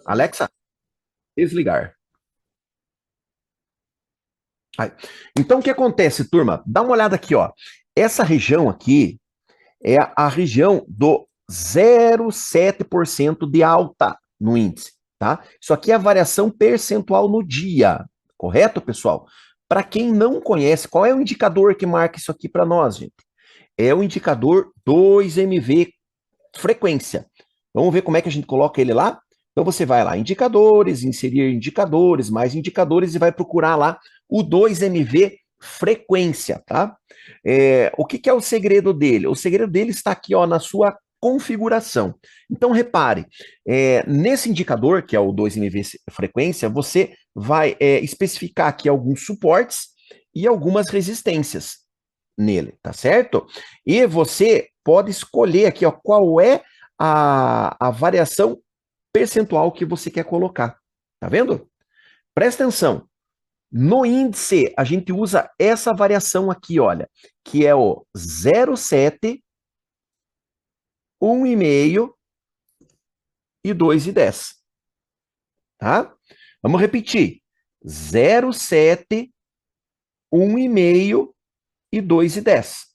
Alexa, desligar. Aí. Então, o que acontece, turma? Dá uma olhada aqui, ó. Essa região aqui é a região do 0,7% de alta no índice, tá? Isso aqui é a variação percentual no dia, correto, pessoal? Para quem não conhece, qual é o indicador que marca isso aqui para nós, gente? É o indicador 2MV frequência. Vamos ver como é que a gente coloca ele lá? Então você vai lá, indicadores, inserir indicadores, mais indicadores e vai procurar lá o 2MV frequência, tá? O que, que é o segredo dele? O segredo dele está aqui, ó, na sua configuração. Então repare, nesse indicador, que é o 2MV frequência, você vai especificar aqui alguns suportes e algumas resistências nele, tá certo? E você pode escolher aqui, ó, qual é a variação percentual que você quer colocar. Tá vendo? Presta atenção. No índice, a gente usa essa variação aqui, olha, que é o 0,7, 1,5 e 2,10. Tá? Vamos repetir. 0,7, 1,5 e 2,10.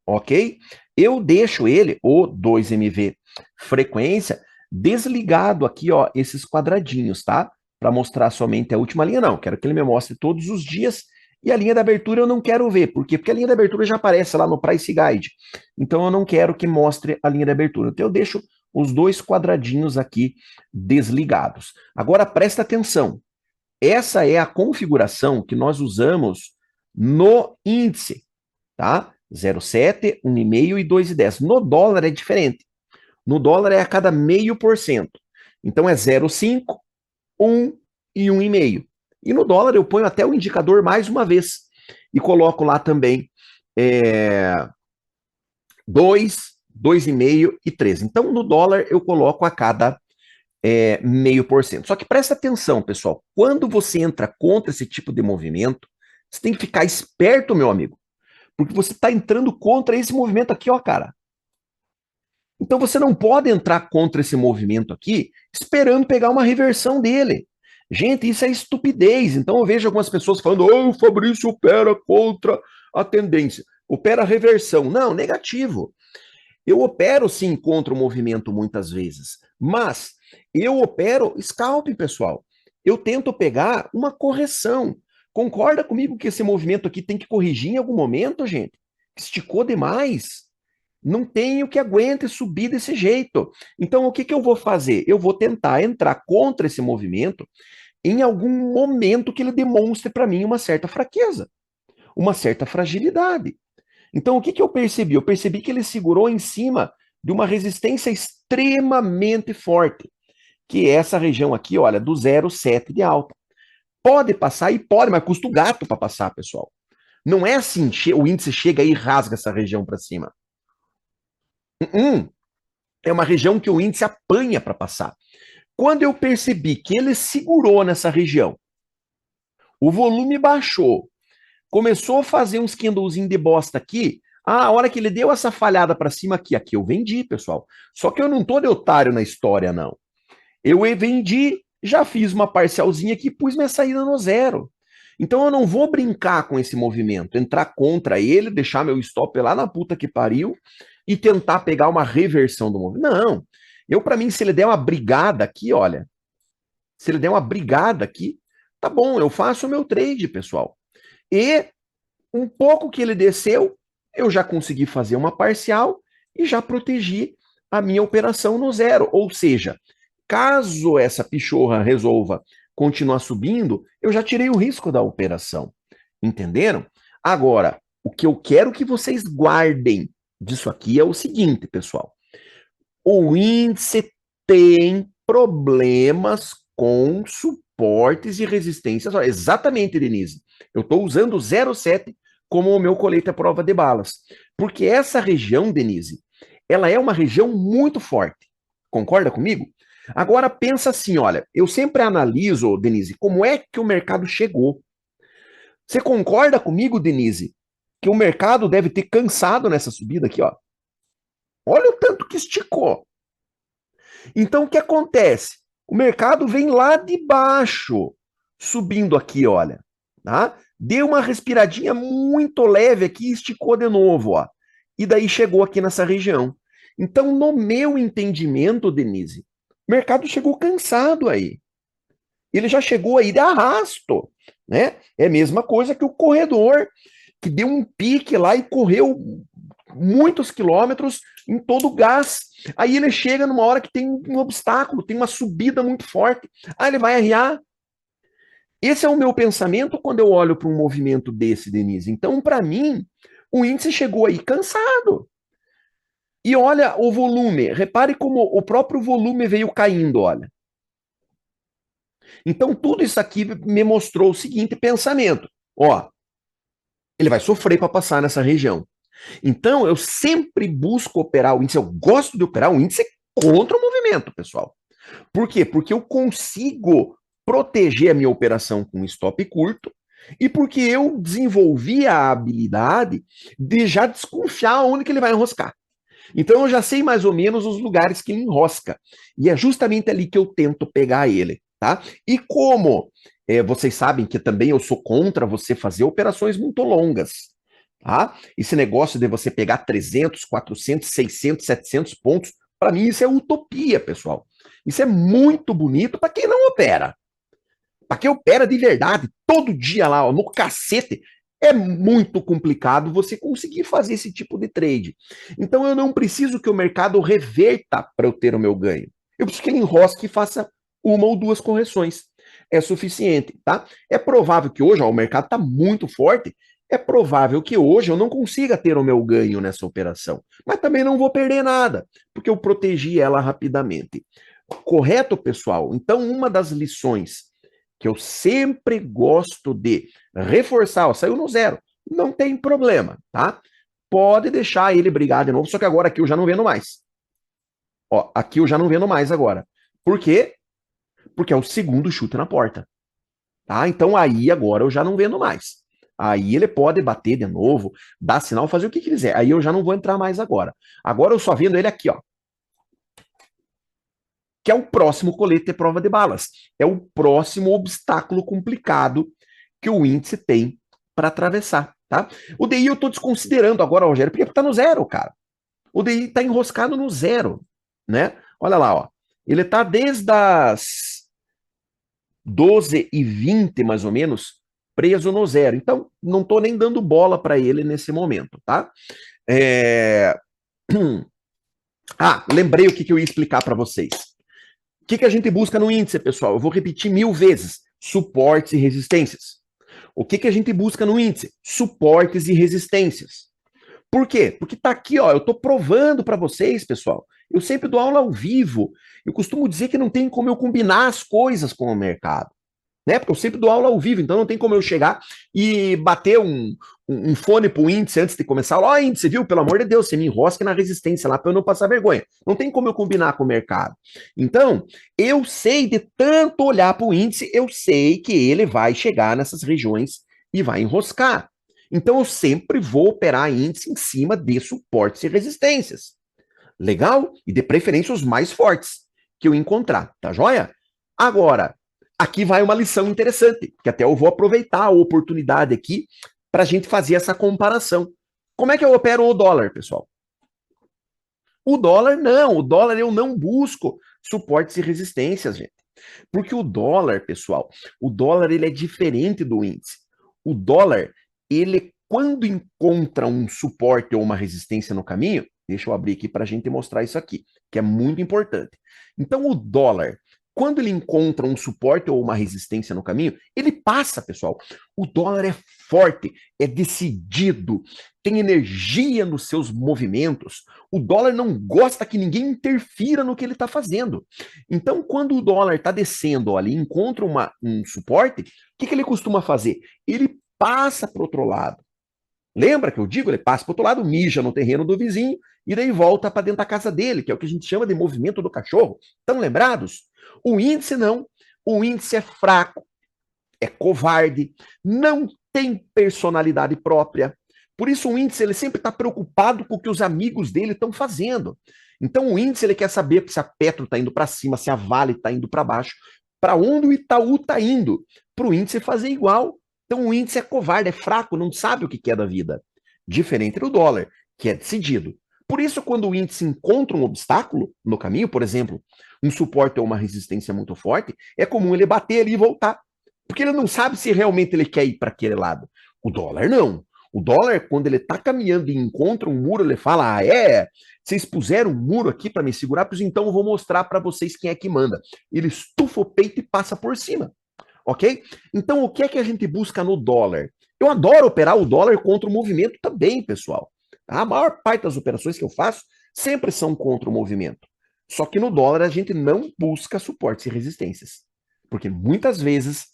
Ok? Eu deixo ele, o 2MV frequência, desligado aqui, ó, esses quadradinhos, tá? Para mostrar somente a última linha, não. Quero que ele me mostre todos os dias. E a linha da abertura eu não quero ver. Por quê? Porque a linha da abertura já aparece lá no Price Guide. Então eu não quero que mostre a linha da abertura. Então eu deixo os dois quadradinhos aqui desligados. Agora presta atenção. Essa é a configuração que nós usamos no índice, tá? 0,7, 1,5 e 2,10. No dólar é diferente. No dólar é a cada 0,5%. Então é 0,5, 1 e 1,5. E no dólar eu ponho até o indicador mais uma vez. E coloco lá também 2, 2,5 e 3. Então no dólar eu coloco a cada 0,5%. Só que presta atenção, pessoal. Quando você entra contra esse tipo de movimento, você tem que ficar esperto, meu amigo. Porque você está entrando contra esse movimento aqui, ó, cara. Então você não pode entrar contra esse movimento aqui esperando pegar uma reversão dele. Gente, isso é estupidez. Então eu vejo algumas pessoas falando: "Oh, o Fabrício opera contra a tendência, opera a reversão". Não, negativo. Eu opero sim contra o movimento muitas vezes, mas eu opero scalping, pessoal. Eu tento pegar uma correção. Concorda comigo que esse movimento aqui tem que corrigir em algum momento, gente? Esticou demais. Não tenho que aguente subir desse jeito. Então, o que, que eu vou fazer? Eu vou tentar entrar contra esse movimento em algum momento que ele demonstre para mim uma certa fraqueza, uma certa fragilidade. Então, o que, que eu percebi? Eu percebi que ele segurou em cima de uma resistência extremamente forte, que é essa região aqui, olha, do 0,7 de alta. Pode passar e pode, mas custa o gato para passar, pessoal. Não é assim, o índice chega aí e rasga essa região para cima. É uma região que o índice apanha para passar. Quando eu percebi que ele segurou nessa região, o volume baixou, começou a fazer uns candlezinhos de bosta aqui. Ah, a hora que ele deu essa falhada para cima aqui eu vendi, pessoal. Só que eu não tô de otário na história, não. Eu vendi, já fiz uma parcialzinha aqui, pus minha saída no zero. Então eu não vou brincar com esse movimento, entrar contra ele, deixar meu stop lá na puta que pariu e tentar pegar uma reversão do movimento. Não. Eu, para mim, se ele der uma brigada aqui, olha, se ele der uma brigada aqui, tá bom, eu faço o meu trade, pessoal. E um pouco que ele desceu, eu já consegui fazer uma parcial e já protegi a minha operação no zero. Ou seja, caso essa pichorra resolva continuar subindo, eu já tirei o risco da operação. Entenderam? Agora, o que eu quero que vocês guardem disso aqui é o seguinte, pessoal. O índice tem problemas com suportes e resistências. Olha, exatamente, Denise. Eu estou usando o 0,7 como o meu colete à prova de balas. Porque essa região, Denise, ela é uma região muito forte. Concorda comigo? Agora pensa assim, olha, eu sempre analiso, Denise, como é que o mercado chegou. Você concorda comigo, Denise, que o mercado deve ter cansado nessa subida aqui, ó? Olha o tanto que esticou. Então, o que acontece? O mercado vem lá de baixo, subindo aqui, olha, tá? Deu uma respiradinha muito leve aqui e esticou de novo, ó. E daí chegou aqui nessa região. Então, no meu entendimento, Denise, o mercado chegou cansado aí. Ele já chegou aí de arrasto, né? É a mesma coisa que o corredor, que deu um pique lá e correu muitos quilômetros em todo o gás. Aí ele chega numa hora que tem um obstáculo, tem uma subida muito forte. Aí ele vai arriar. Esse é o meu pensamento quando eu olho para um movimento desse, Denise. Então, para mim, o índice chegou aí cansado. E olha o volume. Repare como o próprio volume veio caindo, olha. Então, tudo isso aqui me mostrou o seguinte pensamento. Ó, ele vai sofrer para passar nessa região. Então, eu sempre busco operar o índice, eu gosto de operar o índice contra o movimento, pessoal. Por quê? Porque eu consigo proteger a minha operação com stop curto e porque eu desenvolvi a habilidade de já desconfiar onde que ele vai enroscar. Então, eu já sei mais ou menos os lugares que ele enrosca. E é justamente ali que eu tento pegar ele, tá? E como vocês sabem que também eu sou contra você fazer operações muito longas, tá? Esse negócio de você pegar 300, 400, 600, 700 pontos, para mim isso é utopia, pessoal. Isso é muito bonito para quem não opera. Para quem opera de verdade, todo dia lá, ó, no cacete, é muito complicado você conseguir fazer esse tipo de trade. Então eu não preciso que o mercado reverta para eu ter o meu ganho. Eu preciso que ele enrosque e faça uma ou duas correções. É suficiente, tá? É provável que hoje, ó, o mercado está muito forte, é provável que hoje eu não consiga ter o meu ganho nessa operação. Mas também não vou perder nada, porque eu protegi ela rapidamente. Correto, pessoal? Então, uma das lições que eu sempre gosto de reforçar, ó, saiu no zero, não tem problema, tá? Pode deixar ele brigar de novo, só que agora aqui eu já não vendo mais. Ó, aqui eu já não vendo mais agora. Por quê? Porque é o segundo chute na porta, tá? Então aí agora eu já não vendo mais. Aí ele pode bater de novo, dar sinal, fazer o que quiser. Aí eu já não vou entrar mais agora. Agora eu só vendo ele aqui, ó, que é o próximo colete de prova de balas. É o próximo obstáculo complicado que o índice tem para atravessar, tá? O DI eu estou desconsiderando agora, Rogério, porque está no zero, cara. O DI está enroscado no zero, né? Olha lá, ó. Ele está desde as 12h20, mais ou menos, preso no zero. Então, não estou nem dando bola para ele nesse momento, tá? É... Ah, lembrei o que eu ia explicar para vocês. O que a gente busca no índice, pessoal? Eu vou repetir 1000 vezes: suportes e resistências. O que a gente busca no índice? Suportes e resistências. Por quê? Porque tá aqui, ó, eu tô provando para vocês, pessoal. Eu sempre dou aula ao vivo. Eu costumo dizer que não tem como eu combinar as coisas com o mercado, né? Porque eu sempre dou aula ao vivo, então não tem como eu chegar e bater um fone pro índice antes de começar. Ó, índice, viu? Pelo amor de Deus, você me enrosca na resistência lá para eu não passar vergonha. Não tem como eu combinar com o mercado. Então, eu sei de tanto olhar pro índice, eu sei que ele vai chegar nessas regiões e vai enroscar. Então, eu sempre vou operar índice em cima de suportes e resistências. Legal? E de preferência os mais fortes que eu encontrar, tá joia? Agora, aqui vai uma lição interessante, que até eu vou aproveitar a oportunidade aqui para a gente fazer essa comparação. Como é que eu opero o dólar, pessoal? O dólar não, o dólar eu não busco suportes e resistências, gente. Porque o dólar, pessoal, o dólar ele é diferente do índice. O dólar, ele quando encontra um suporte ou uma resistência no caminho, deixa eu abrir aqui para a gente mostrar isso aqui, que é muito importante. Então, o dólar, quando ele encontra um suporte ou uma resistência no caminho, ele passa, pessoal. O dólar é forte, é decidido, tem energia nos seus movimentos. O dólar não gosta que ninguém interfira no que ele está fazendo. Então, quando o dólar está descendo ali, encontra um suporte, o que ele costuma fazer? Ele passa para o outro lado. Lembra que eu digo? Ele passa para o outro lado, mija no terreno do vizinho e daí volta para dentro da casa dele, que é o que a gente chama de movimento do cachorro. Estão lembrados? O índice não. O índice é fraco, é covarde, não tem personalidade própria. Por isso o índice ele sempre está preocupado com o que os amigos dele estão fazendo. Então o índice ele quer saber se a Petro está indo para cima, se a Vale está indo para baixo, para onde o Itaú está indo, para o índice fazer igual. Então o índice é covarde, é fraco, não sabe o que é da vida. Diferente do dólar, que é decidido. Por isso, quando o índice encontra um obstáculo no caminho, por exemplo, um suporte ou uma resistência muito forte, é comum ele bater ali e voltar. Porque ele não sabe se realmente ele quer ir para aquele lado. O dólar não. O dólar, quando ele está caminhando e encontra um muro, ele fala: vocês puseram um muro aqui para me segurar, pois então eu vou mostrar para vocês quem é que manda. Ele estufa o peito e passa por cima. Ok? Então, o que é que a gente busca no dólar? Eu adoro operar o dólar contra o movimento também, pessoal. A maior parte das operações que eu faço sempre são contra o movimento. Só que no dólar a gente não busca suportes e resistências. Porque muitas vezes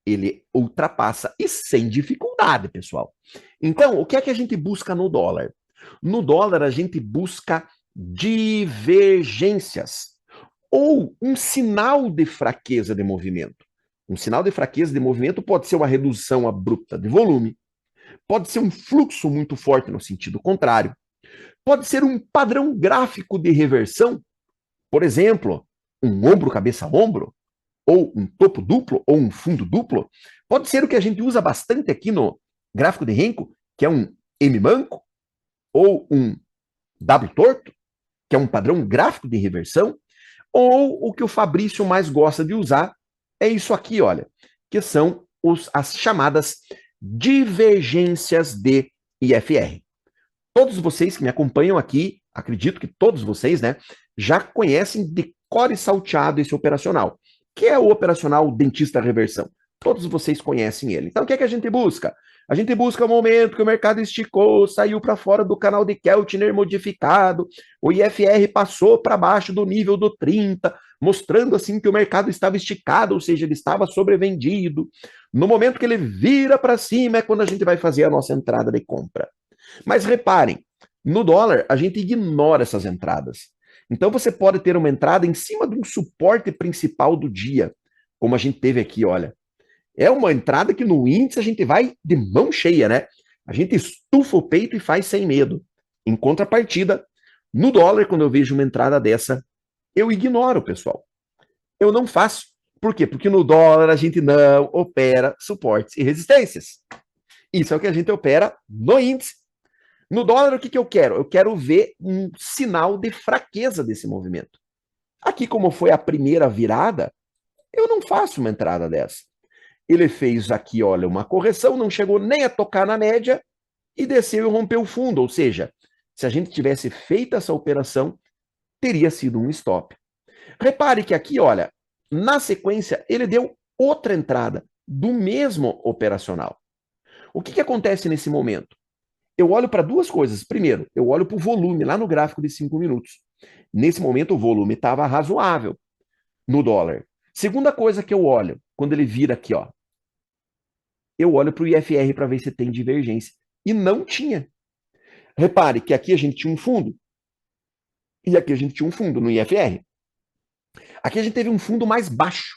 ele ultrapassa e sem dificuldade, pessoal. Então, o que é que a gente busca no dólar? No dólar, a gente busca divergências ou um sinal de fraqueza de movimento. Um sinal de fraqueza de movimento pode ser uma redução abrupta de volume, pode ser um fluxo muito forte no sentido contrário, pode ser um padrão gráfico de reversão, por exemplo, um ombro-cabeça-ombro, ou um topo duplo, ou um fundo duplo. Pode ser o que a gente usa bastante aqui no gráfico de Renko, que é um M manco, ou um W torto, que é um padrão gráfico de reversão, ou o que o Fabrício mais gosta de usar é isso aqui, olha, que são as chamadas divergências de IFR. Todos vocês que me acompanham aqui, acredito que todos vocês, né, já conhecem de cor e salteado esse operacional, que é o operacional dentista reversão. Todos vocês conhecem ele. Então, o que é que a gente busca? A gente busca o momento que o mercado esticou, saiu para fora do canal de Keltner modificado, o IFR passou para baixo do nível do 30, mostrando assim que o mercado estava esticado, ou seja, ele estava sobrevendido. No momento que ele vira para cima é quando a gente vai fazer a nossa entrada de compra. Mas reparem, no dólar a gente ignora essas entradas. Então você pode ter uma entrada em cima de um suporte principal do dia, como a gente teve aqui, olha. É uma entrada que no índice a gente vai de mão cheia, né? A gente estufa o peito e faz sem medo. Em contrapartida, no dólar, quando eu vejo uma entrada dessa, eu ignoro, pessoal. Eu não faço. Por quê? Porque no dólar a gente não opera suportes e resistências. Isso é o que a gente opera no índice. No dólar, o que eu quero? Eu quero ver um sinal de fraqueza desse movimento. Aqui, como foi a primeira virada, eu não faço uma entrada dessa. Ele fez aqui, olha, uma correção, não chegou nem a tocar na média e desceu e rompeu o fundo. Ou seja, se a gente tivesse feito essa operação, teria sido um stop. Repare que aqui, olha, na sequência, ele deu outra entrada do mesmo operacional. O que acontece nesse momento? Eu olho para duas coisas. Primeiro, eu olho para o volume lá no gráfico de 5 minutos. Nesse momento, o volume estava razoável no dólar. Segunda coisa que eu olho, quando ele vira aqui, ó, eu olho para o IFR para ver se tem divergência. E não tinha. Repare que aqui a gente tinha um fundo. E aqui a gente tinha um fundo no IFR. Aqui a gente teve um fundo mais baixo.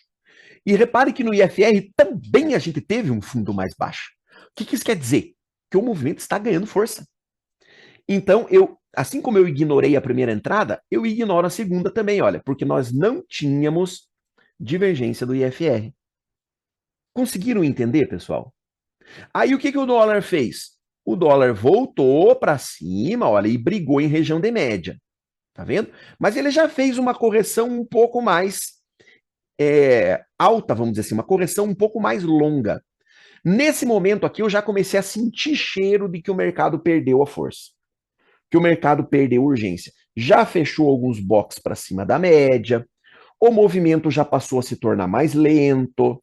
E repare que no IFR também a gente teve um fundo mais baixo. O que isso quer dizer? Que o movimento está ganhando força. Então, assim como eu ignorei a primeira entrada, eu ignoro a segunda também, olha, porque nós não tínhamos divergência do IFR. Conseguiram entender, pessoal? Aí o que o dólar fez? O dólar voltou para cima, olha, e brigou em região de média. Tá vendo? Mas ele já fez uma correção um pouco mais alta, vamos dizer assim, uma correção um pouco mais longa. Nesse momento aqui, eu já comecei a sentir cheiro de que o mercado perdeu a força. Que o mercado perdeu urgência. Já fechou alguns boxes para cima da média. O movimento já passou a se tornar mais lento.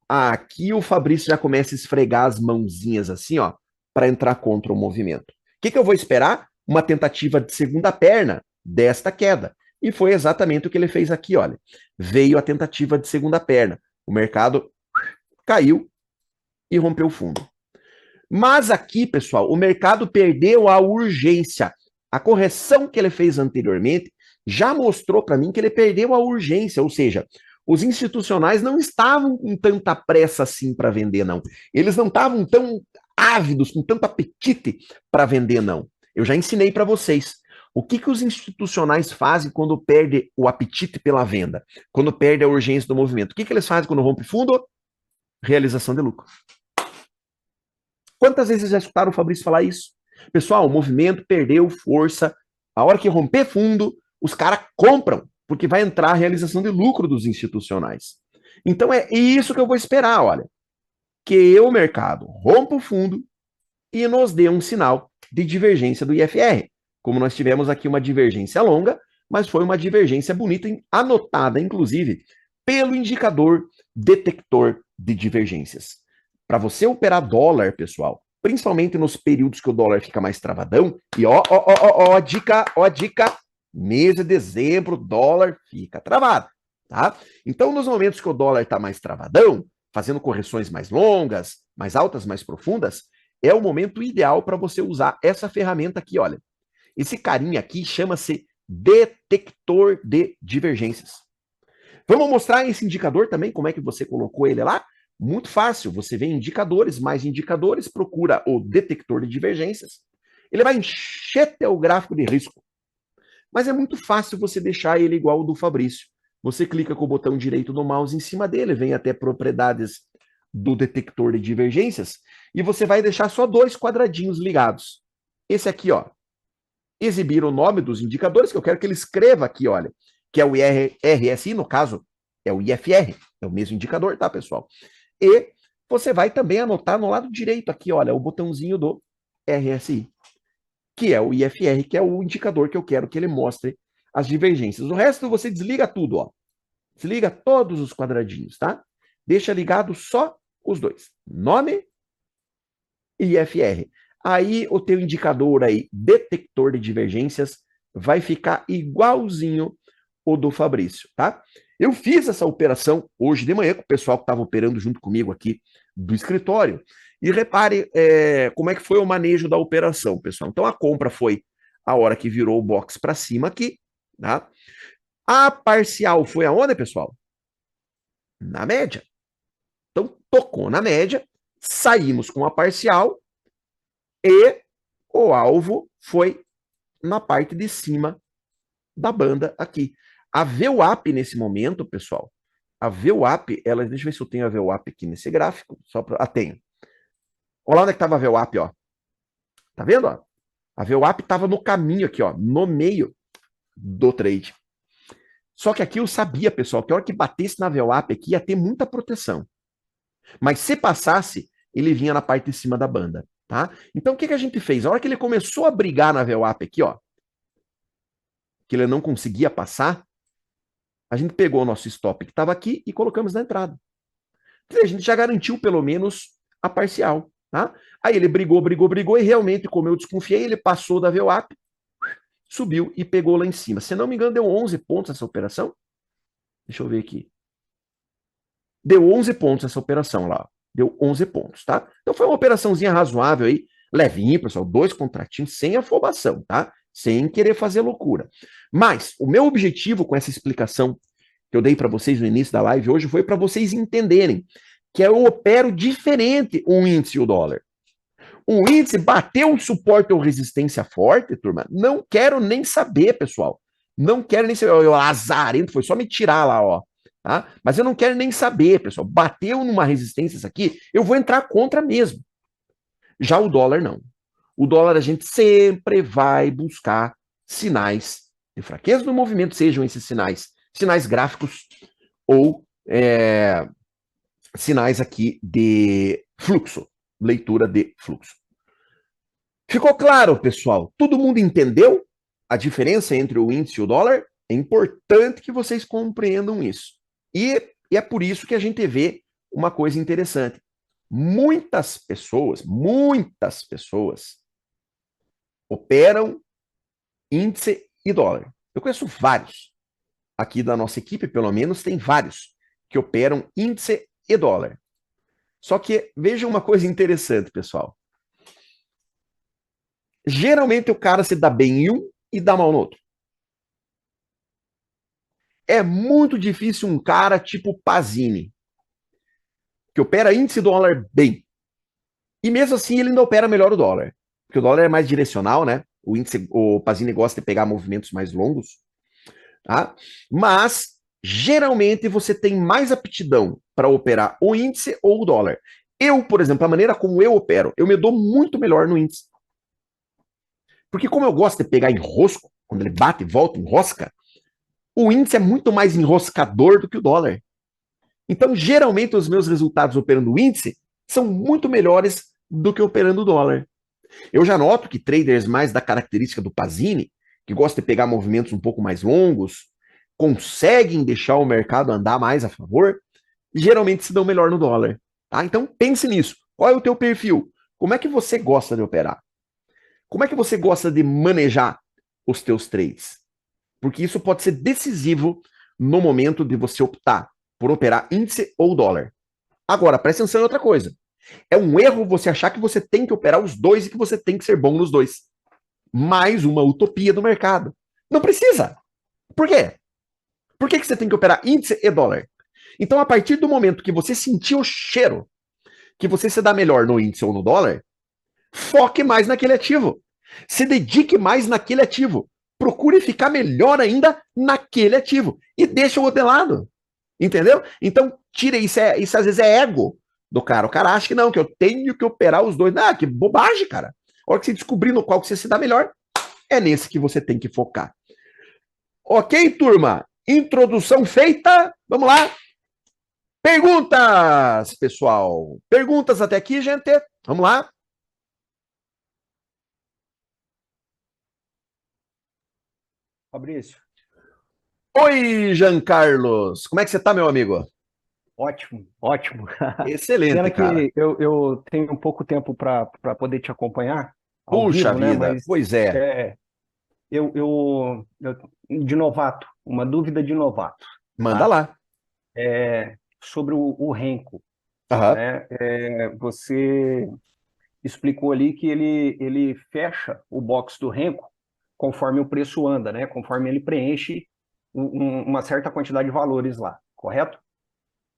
Aqui o Fabrício já começa a esfregar as mãozinhas assim, ó, para entrar contra o movimento. O que eu vou esperar? Uma tentativa de segunda perna desta queda. E foi exatamente o que ele fez aqui, olha. Veio a tentativa de segunda perna. O mercado caiu e rompeu o fundo. Mas aqui, pessoal, o mercado perdeu a urgência. A correção que ele fez anteriormente já mostrou para mim que ele perdeu a urgência, ou seja, os institucionais não estavam com tanta pressa assim para vender, não. Eles não estavam tão ávidos, com tanto apetite para vender, não. Eu já ensinei para vocês. O que os institucionais fazem quando perde o apetite pela venda? Quando perde a urgência do movimento? O que eles fazem quando rompe fundo? Realização de lucro. Quantas vezes já escutaram o Fabrício falar isso? Pessoal, o movimento perdeu força. A hora que romper fundo, os caras compram, porque vai entrar a realização de lucro dos institucionais. Então é isso que eu vou esperar, olha. Que o mercado rompa o fundo e nos dê um sinal de divergência do IFR. Como nós tivemos aqui uma divergência longa, mas foi uma divergência bonita, anotada, inclusive, pelo indicador detector de divergências. Para você operar dólar, pessoal, principalmente nos períodos que o dólar fica mais travadão, e dica, mês de dezembro, dólar fica travado, tá? Então, nos momentos que o dólar está mais travadão, fazendo correções mais longas, mais altas, mais profundas, é o momento ideal para você usar essa ferramenta aqui, olha. Esse carinha aqui chama-se detector de divergências. Vamos mostrar esse indicador também, como é que você colocou ele lá? Muito fácil, você vê indicadores, mais indicadores, procura o detector de divergências. Ele vai encher teu gráfico de risco. Mas é muito fácil você deixar ele igual o do Fabrício. Você clica com o botão direito do mouse em cima dele, vem até propriedades do detector de divergências, e você vai deixar só 2 quadradinhos ligados. Esse aqui, ó, exibir o nome dos indicadores, que eu quero que ele escreva aqui, olha, que é o RSI, no caso, é o IFR, é o mesmo indicador, tá, pessoal? E você vai também anotar no lado direito aqui, olha, o botãozinho do RSI, que é o IFR, que é o indicador que eu quero que ele mostre as divergências. O resto você desliga tudo, ó. Desliga todos os quadradinhos, tá? Deixa ligado só os 2. Nome e IFR. Aí o teu indicador aí, detector de divergências, vai ficar igualzinho o do Fabrício, tá? Eu fiz essa operação hoje de manhã com o pessoal que estava operando junto comigo aqui do escritório. E repare como é que foi o manejo da operação, pessoal. Então a compra foi a hora que virou o box para cima aqui, tá? A parcial foi aonde, pessoal? Na média. Então tocou na média, saímos com a parcial e o alvo foi na parte de cima da banda aqui. A VWAP nesse momento, pessoal, a VWAP, ela, deixa eu ver se eu tenho a VWAP aqui nesse gráfico, só para, tenho. Olha lá onde é que estava a VWAP, ó. Tá vendo, ó? A VWAP estava no caminho aqui, ó, no meio do trade. Só que aqui eu sabia, pessoal, que a hora que batesse na VWAP aqui ia ter muita proteção. Mas se passasse, ele vinha na parte de cima da banda, tá? Então o que a gente fez? A hora que ele começou a brigar na VWAP aqui, ó, que ele não conseguia passar, a gente pegou o nosso stop que estava aqui e colocamos na entrada. A gente já garantiu pelo menos a parcial, tá? Aí ele brigou e realmente, como eu desconfiei, ele passou da VWAP, subiu e pegou lá em cima. Se não me engano, deu 11 pontos essa operação. Deixa eu ver aqui. Deu 11 pontos essa operação lá. Deu 11 pontos, tá? Então foi uma operaçãozinha razoável aí, levinho, pessoal, 2 contratinhos, sem afobação, tá? Sem querer fazer loucura. Mas o meu objetivo com essa explicação que eu dei para vocês no início da live hoje foi para vocês entenderem que eu opero diferente o índice e o dólar. O índice bateu um suporte ou resistência forte, turma. Não quero nem saber, pessoal. Não quero nem saber. O azarento foi só me tirar lá, ó. Tá? Mas eu não quero nem saber, pessoal. Bateu numa resistência isso aqui, eu vou entrar contra mesmo. Já o dólar, não. O dólar a gente sempre vai buscar sinais de fraqueza do movimento, sejam esses sinais gráficos ou sinais aqui de fluxo, leitura de fluxo. Ficou claro, pessoal? Todo mundo entendeu a diferença entre o índice e o dólar? É importante que vocês compreendam isso. E é por isso que a gente vê uma coisa interessante. Muitas pessoas operam índice e dólar. Eu conheço vários. Aqui da nossa equipe, pelo menos, tem vários que operam índice e dólar. Só que veja uma coisa interessante, pessoal. Geralmente o cara se dá bem em um e dá mal no outro. É muito difícil um cara tipo Pazini, que opera índice dólar bem. E mesmo assim ele ainda opera melhor o dólar. Porque o dólar é mais direcional, né? O Pazini gosta de pegar movimentos mais longos, tá? Mas geralmente você tem mais aptidão para operar o índice ou o dólar. Eu, por exemplo, a maneira como eu opero, eu me dou muito melhor no índice. Porque como eu gosto de pegar enrosco, quando ele bate e volta, enrosca, o índice é muito mais enroscador do que o dólar. Então, geralmente, os meus resultados operando o índice são muito melhores do que operando o dólar. Eu já noto que traders mais da característica do Pazini, que gosta de pegar movimentos um pouco mais longos, conseguem deixar o mercado andar mais a favor, geralmente se dão melhor no dólar. Tá? Então pense nisso. Qual é o teu perfil? Como é que você gosta de operar? Como é que você gosta de manejar os teus trades? Porque isso pode ser decisivo no momento de você optar por operar índice ou dólar. Agora, presta atenção em outra coisa. É um erro você achar que você tem que operar os dois e que você tem que ser bom nos dois. Mais uma utopia do mercado. Não precisa. Por quê? Por que você tem que operar índice e dólar? Então, a partir do momento que você sentir o cheiro que você se dá melhor no índice ou no dólar, foque mais naquele ativo. Se dedique mais naquele ativo. Procure ficar melhor ainda naquele ativo. E deixa o outro de lado. Entendeu? Então, tira isso. Isso às vezes é ego do cara. O cara acha que não, que eu tenho que operar os dois. Ah, que bobagem, cara. A hora que você descobrir no qual que você se dá melhor, é nesse que você tem que focar. Ok, turma? Introdução feita. Vamos lá. Perguntas, pessoal. Perguntas até aqui, gente. Vamos lá. Fabrício, Oi, Jean Carlos. Como é que você tá, meu amigo? ótimo, ótimo. Excelente, Pena cara. que eu tenho pouco tempo para poder te acompanhar ao Puxa vivo, né? vida. Mas Pois é. é, de novato, uma dúvida de novato, Manda tá? lá. Sobre o Renko, Aham. né? Você explicou ali que ele fecha o box do Renko conforme o preço anda, né? Conforme ele preenche uma certa quantidade de valores lá, correto?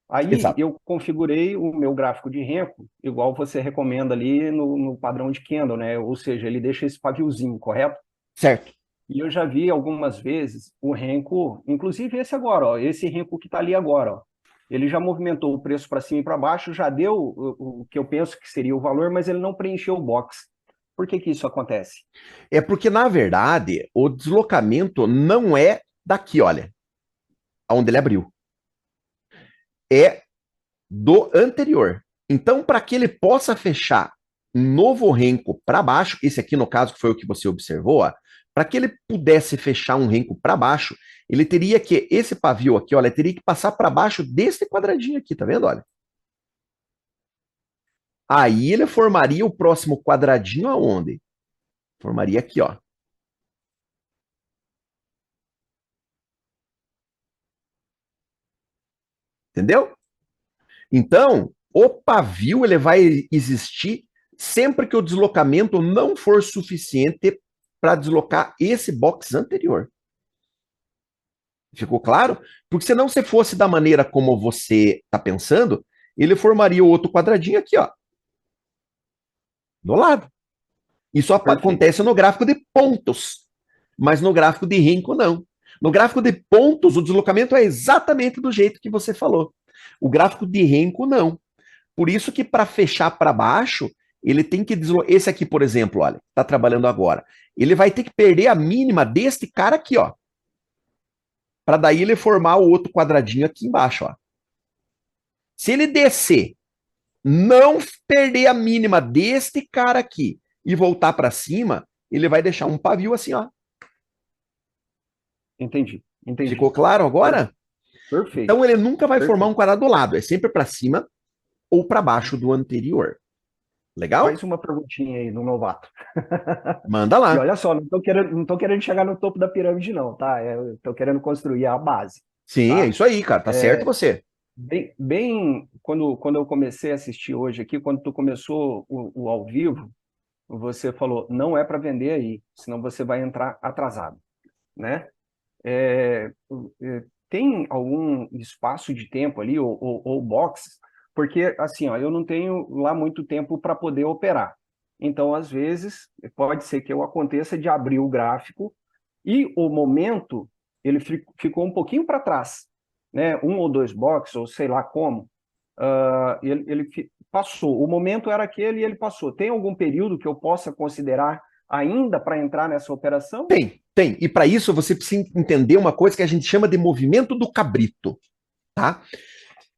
Aí Exato. eu configurei o meu gráfico de Renko, igual você recomenda ali no padrão de Candle, né? Ou seja, ele deixa esse paviozinho, correto? Certo. E eu já vi algumas vezes o Renko, inclusive esse agora, ó, esse Renko que está ali agora, ó, ele já movimentou o preço para cima e para baixo, já deu o que eu penso que seria o valor, mas ele não preencheu o box. Por que que isso acontece? É porque, na verdade, o deslocamento não é daqui, olha, aonde ele abriu. É do anterior. Então, para que ele possa fechar um novo renco para baixo, esse aqui no caso que foi o que você observou, para que ele pudesse fechar um renco para baixo, ele teria que, esse pavio aqui, olha, teria que passar para baixo desse quadradinho aqui, tá vendo? Olha. Aí ele formaria o próximo quadradinho aonde? Formaria aqui, ó. Entendeu? Então, o pavio ele vai existir sempre que o deslocamento não for suficiente para deslocar esse box anterior. Ficou claro? Porque se não se fosse da maneira como você está pensando, ele formaria o outro quadradinho aqui, ó, do lado. Isso Perfeito. acontece no gráfico de pontos, mas no gráfico de Renko não. No gráfico de pontos, o deslocamento é exatamente do jeito que você falou. O gráfico de Renko não. Por isso que para fechar para baixo, ele tem que deslocar. Esse aqui, por exemplo, olha, está trabalhando agora. Ele vai ter que perder a mínima deste cara aqui, ó. Para daí ele formar o outro quadradinho aqui embaixo, ó. Se ele descer, não perder a mínima deste cara aqui e voltar para cima, ele vai deixar um pavio assim, ó. Entendi, Ficou entendi. claro Per- agora? Então Perfeito, ele nunca vai formar um perfeito. quadrado do lado, é sempre para cima ou para baixo do anterior. Legal? Mais uma perguntinha aí no novato. Manda E lá. olha só, não tô querendo chegar no topo da pirâmide, não, tá? Eu tô querendo construir a base, Sim, é tá? isso aí, cara. Tá certo você. Quando eu comecei a assistir hoje aqui, quando tu começou o ao vivo, você falou, não é para vender aí, senão você vai entrar atrasado, né? É, tem algum espaço de tempo ali, ou box, porque assim, ó, eu não tenho lá muito tempo para poder operar. Então, às vezes, pode ser que eu aconteça de abrir o gráfico e o momento ele ficou um pouquinho para trás, né? Um ou dois boxes, ou sei lá como, ele passou. O momento era aquele e ele passou. Tem algum período que eu possa considerar ainda para entrar nessa operação? Tem. E para isso você precisa entender uma coisa que a gente chama de movimento do cabrito, tá?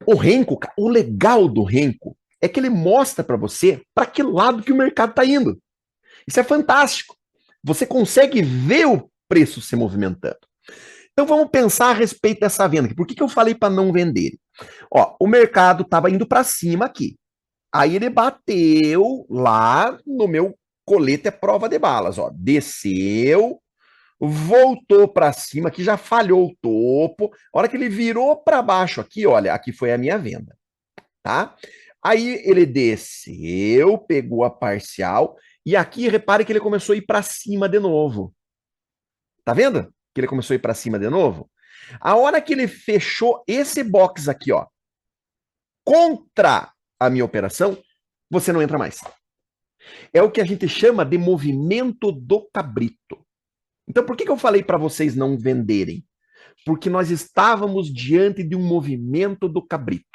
O Renko, o legal do Renko é que ele mostra para você para que lado que o mercado está indo. Isso é fantástico. Você consegue ver o preço se movimentando. Então vamos pensar a respeito dessa venda aqui. Por que eu falei para não vender? Ó, o mercado estava indo para cima aqui. Aí ele bateu lá no meu colete à prova de balas, ó. Desceu, voltou para cima, aqui já falhou o topo. A hora que ele virou para baixo aqui, olha, aqui foi a minha venda, tá? Aí ele desceu, pegou a parcial e aqui repare que ele começou a ir para cima de novo. Tá vendo? Que ele começou a ir para cima de novo. A hora que ele fechou esse box aqui, ó, contra a minha operação, você não entra mais. É o que a gente chama de movimento do cabrito. Então, por que eu falei para vocês não venderem? Porque nós estávamos diante de um movimento do cabrito.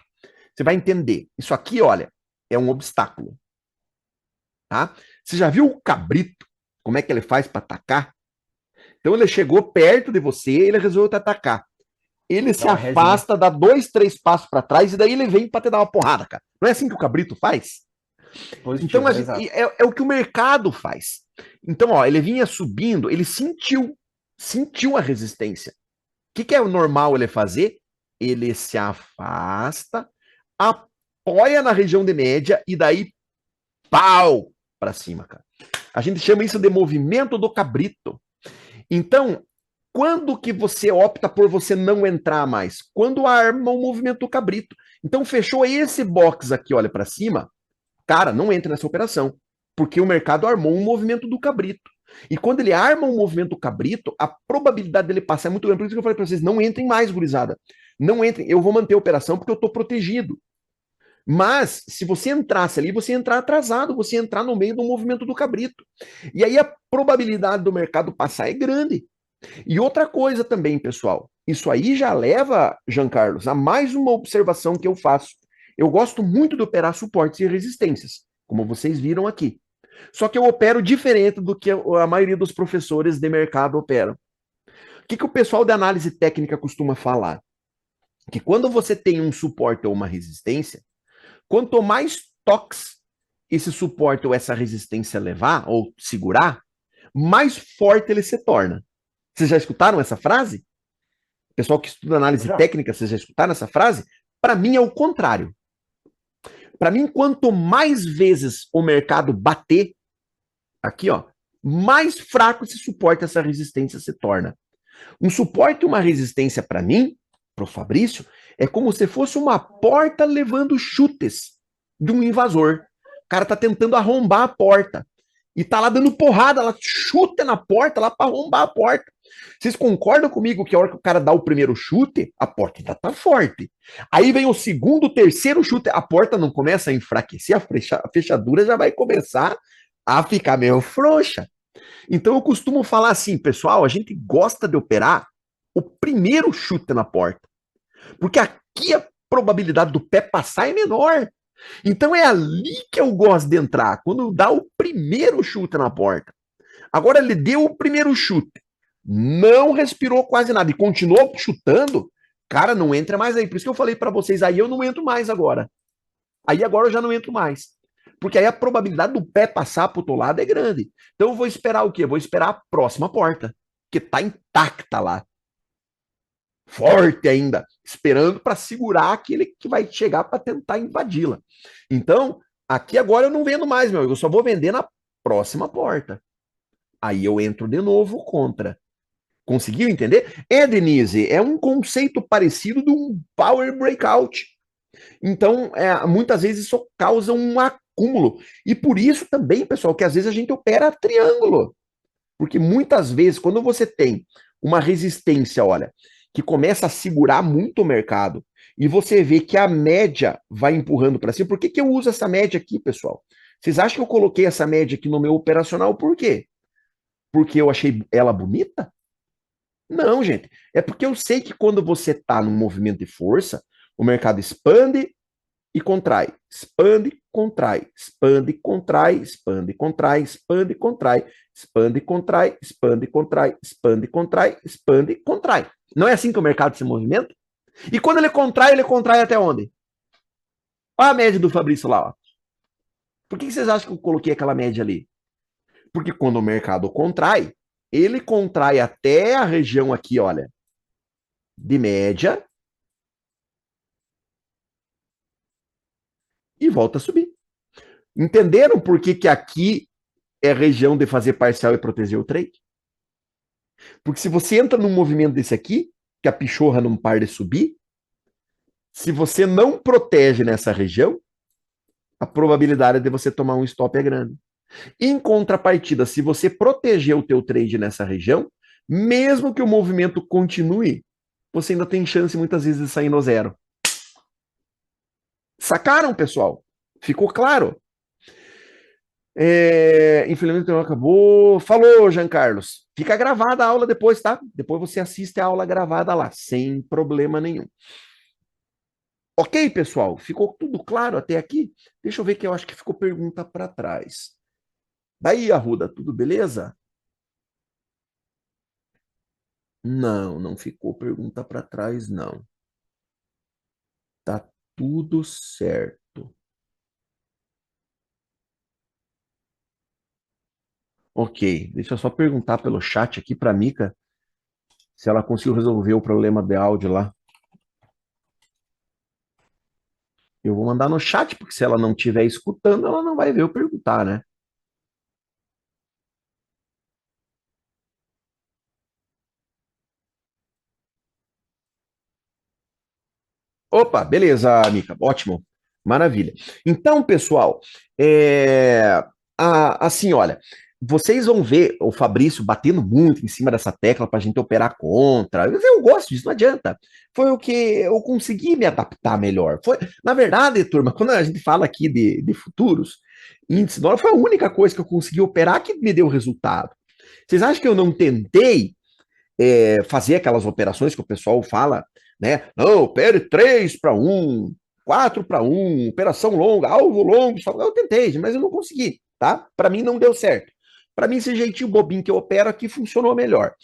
Você vai entender. Isso aqui, olha, é um obstáculo. Tá? Você já viu o cabrito? Como é que ele faz para atacar? Então ele chegou perto de você, ele resolveu te atacar. Ele se afasta, dá 2, 3 passos para trás e daí ele vem para te dar uma porrada, cara. Não é assim que o cabrito faz? Positivo, então é o que o mercado faz. Então, ó, ele vinha subindo, ele sentiu a resistência. O que é o normal ele fazer? Ele se afasta, apoia na região de média e daí pau para cima, cara. A gente chama isso de movimento do cabrito. Então, quando que você opta por você não entrar mais? Quando arma o movimento do cabrito. Então, fechou esse box aqui, olha para cima, cara, não entra nessa operação, porque o mercado armou um movimento do cabrito. E quando ele arma um movimento do cabrito, a probabilidade dele passar é muito grande. Por isso que eu falei para vocês, não entrem mais, gurizada. Não entrem. Eu vou manter a operação porque eu estou protegido. Mas, se você entrasse ali, você ia entrar atrasado, você ia entrar no meio do movimento do cabrito. E aí a probabilidade do mercado passar é grande. E outra coisa também, pessoal, isso aí já leva, Jean Carlos, a mais uma observação que eu faço. Eu gosto muito de operar suportes e resistências, como vocês viram aqui. Só que eu opero diferente do que a maioria dos professores de mercado operam. O que o pessoal de análise técnica costuma falar? Que quando você tem um suporte ou uma resistência, quanto mais toques esse suporte ou essa resistência levar ou segurar, mais forte ele se torna. Vocês já escutaram essa frase? Pessoal que estuda análise técnica, vocês já escutaram essa frase? Para mim é o contrário. Para mim, quanto mais vezes o mercado bater, aqui, ó, mais fraco esse suporte, essa resistência se torna. Um suporte e uma resistência, para mim, para o Fabrício, é como se fosse uma porta levando chutes de um invasor. O cara tá tentando arrombar a porta. E tá lá dando porrada, ela chuta na porta lá para arrombar a porta. Vocês concordam comigo que a hora que o cara dá o primeiro chute, a porta ainda tá forte. Aí vem o segundo, o terceiro chute, a porta não começa a enfraquecer, a fechadura já vai começar a ficar meio frouxa. Então eu costumo falar assim, pessoal, a gente gosta de operar o primeiro chute na porta. Porque aqui a probabilidade do pé passar é menor. Então é ali que eu gosto de entrar, quando dá o primeiro chute na porta. Agora ele deu o primeiro chute, não respirou quase nada e continuou chutando, cara, não entra mais aí. Por isso que eu falei para vocês, aí eu não entro mais agora. Aí agora eu já não entro mais. Porque aí a probabilidade do pé passar para o outro lado é grande. Então eu vou esperar o quê? Eu vou esperar a próxima porta, que tá intacta lá. Forte ainda, esperando para segurar aquele que vai chegar para tentar invadi-la. Então, aqui agora eu não vendo mais, meu, eu só vou vender na próxima porta. Aí eu entro de novo contra. Conseguiu entender? Denise, é um conceito parecido de um power breakout. Então, muitas vezes isso causa um acúmulo. E por isso também, pessoal, que às vezes a gente opera triângulo. Porque muitas vezes, quando você tem uma resistência, olha, que começa a segurar muito o mercado, e você vê que a média vai empurrando para cima. Por que eu uso essa média aqui, pessoal? Vocês acham que eu coloquei essa média aqui no meu operacional por quê? Porque eu achei ela bonita? Não, gente. É porque eu sei que quando você está num movimento de força, o mercado expande e contrai. Expande, contrai. Expande, contrai. Expande, contrai. Expande, contrai. Expande, contrai. Expande, contrai. Expande, contrai. Expande, contrai. Não é assim que o mercado se movimenta? E quando ele contrai até onde? Olha a média do Fabrício lá, ó. Por que vocês acham que eu coloquei aquela média ali? Porque quando o mercado contrai, ele contrai até a região aqui, olha, de média e volta a subir. Entenderam por que, que aqui é região de fazer parcial e proteger o trade? Porque se você entra num movimento desse aqui, que a pichorra não para de subir, se você não protege nessa região, a probabilidade de você tomar um stop é grande. Em contrapartida, se você proteger o teu trade nessa região, mesmo que o movimento continue, você ainda tem chance muitas vezes de sair no zero. Sacaram, pessoal? Ficou claro? Infelizmente não acabou. Falou, Jean Carlos. Fica gravada a aula depois, tá? Depois você assiste a aula gravada lá, sem problema nenhum. Ok, pessoal? Ficou tudo claro até aqui? Deixa eu ver que eu acho que ficou pergunta para trás. Daí, Arruda, tudo beleza? Não, não ficou pergunta para trás, não. Tá tudo certo. Ok, deixa eu só perguntar pelo chat aqui para a Mica se ela conseguiu resolver o problema de áudio lá. Eu vou mandar no chat, porque se ela não estiver escutando, ela não vai ver eu perguntar, né? Opa, beleza, Mica. Ótimo. Maravilha. Então, pessoal, assim, olha, vocês vão ver o Fabrício batendo muito em cima dessa tecla para a gente operar contra. Eu gosto disso, não adianta. Foi o que eu consegui me adaptar melhor. Foi, na verdade, turma, quando a gente fala aqui de futuros, índice dólar foi a única coisa que eu consegui operar que me deu resultado. Vocês acham que eu não tentei fazer aquelas operações que o pessoal fala, né? Não, opere 3 para 1, 4 para 1, operação longa, alvo longo. Eu tentei, mas eu não consegui, tá? Para mim não deu certo. Para mim, esse jeitinho bobinho que eu opero aqui funcionou melhor.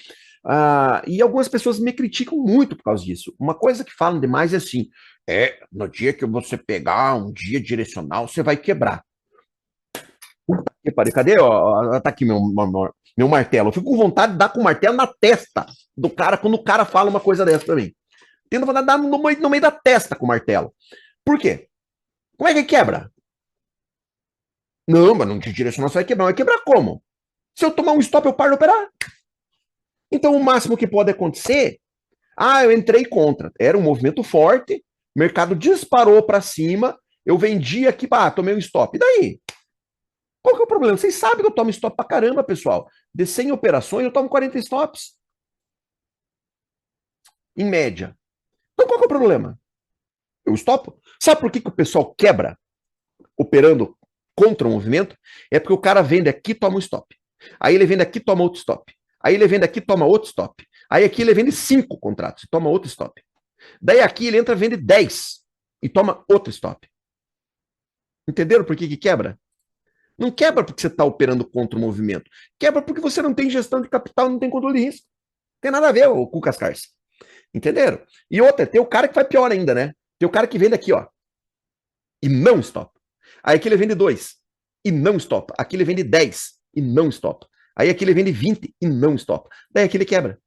E algumas pessoas me criticam muito por causa disso. Uma coisa que falam demais é assim: no dia que você pegar um dia direcional, você vai quebrar. Puta que pariu, cadê? Ó, tá aqui meu martelo. Eu fico com vontade de dar com o martelo na testa do cara quando o cara fala uma coisa dessa pra mim. Tendo vontade de dar no meio da testa com o martelo. Por quê? Como é que quebra? Não, mas não te direcionar, você vai quebrar. Vai quebrar como? Se eu tomar um stop, eu paro de operar. Então, o máximo que pode acontecer, eu entrei contra. Era um movimento forte, o mercado disparou para cima, eu vendi aqui, tomei um stop. E daí? Qual que é o problema? Vocês sabem que eu tomo stop pra caramba, pessoal. De 100 operações, eu tomo 40 stops. Em média. Então, qual que é o problema? Eu stop. Sabe por que, que o pessoal quebra operando contra o movimento? É porque o cara vende aqui, toma um stop. Aí ele vende aqui, toma outro stop. Aí ele vende aqui, toma outro stop. Aí aqui ele vende 5 contratos e toma outro stop. Daí aqui ele entra, vende 10 e toma outro stop. Entenderam por que, que quebra? Não quebra porque você está operando contra o movimento. Quebra porque você não tem gestão de capital, não tem controle de risco. Não tem nada a ver com o Cascars. Entenderam? E outra, tem o cara que vai pior ainda, né? Tem o cara que vende aqui, ó, e não stop. Aí aqui ele vende 2 e não stop. Aqui ele vende 10 e não stop. Aí aqui ele vende 20 e não stop. Daí aqui ele quebra.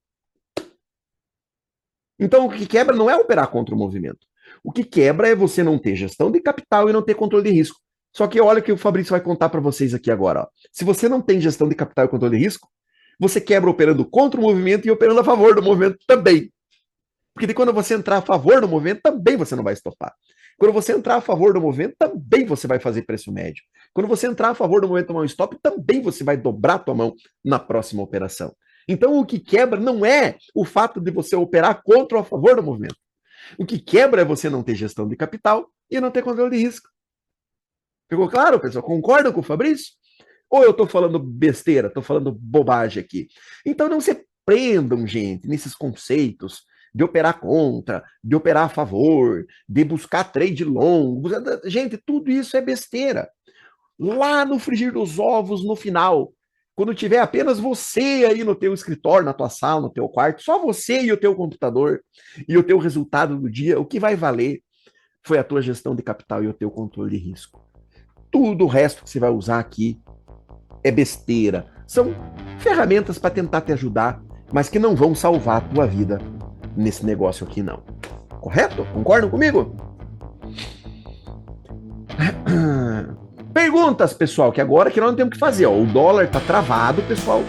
Então o que quebra não é operar contra o movimento. O que quebra é você não ter gestão de capital e não ter controle de risco. Só que olha o que o Fabrício vai contar para vocês aqui agora. Ó. Se você não tem gestão de capital e controle de risco, você quebra operando contra o movimento e operando a favor do movimento também. Porque quando você entrar a favor do movimento, também você não vai estopar. Quando você entrar a favor do movimento, também você vai fazer preço médio. Quando você entrar a favor do movimento e tomar um stop, também você vai dobrar a tua mão na próxima operação. Então, o que quebra não é o fato de você operar contra ou a favor do movimento. O que quebra é você não ter gestão de capital e não ter controle de risco. Ficou claro, pessoal? Concordam com o Fabrício? Ou eu estou falando besteira, estou falando bobagem aqui? Então não se prendam, gente, nesses conceitos de operar contra, de operar a favor, de buscar trade long. Gente, tudo isso é besteira. Lá no frigir dos ovos, no final, quando tiver apenas você aí no teu escritório, na tua sala, no teu quarto, só você e o teu computador e o teu resultado do dia, o que vai valer foi a tua gestão de capital e o teu controle de risco. Tudo o resto que você vai usar aqui é besteira. São ferramentas para tentar te ajudar, mas que não vão salvar a tua vida nesse negócio aqui, não. Correto? Concordam comigo? Perguntas, pessoal, que agora que nós não temos o que fazer. Ó, o dólar tá travado, pessoal.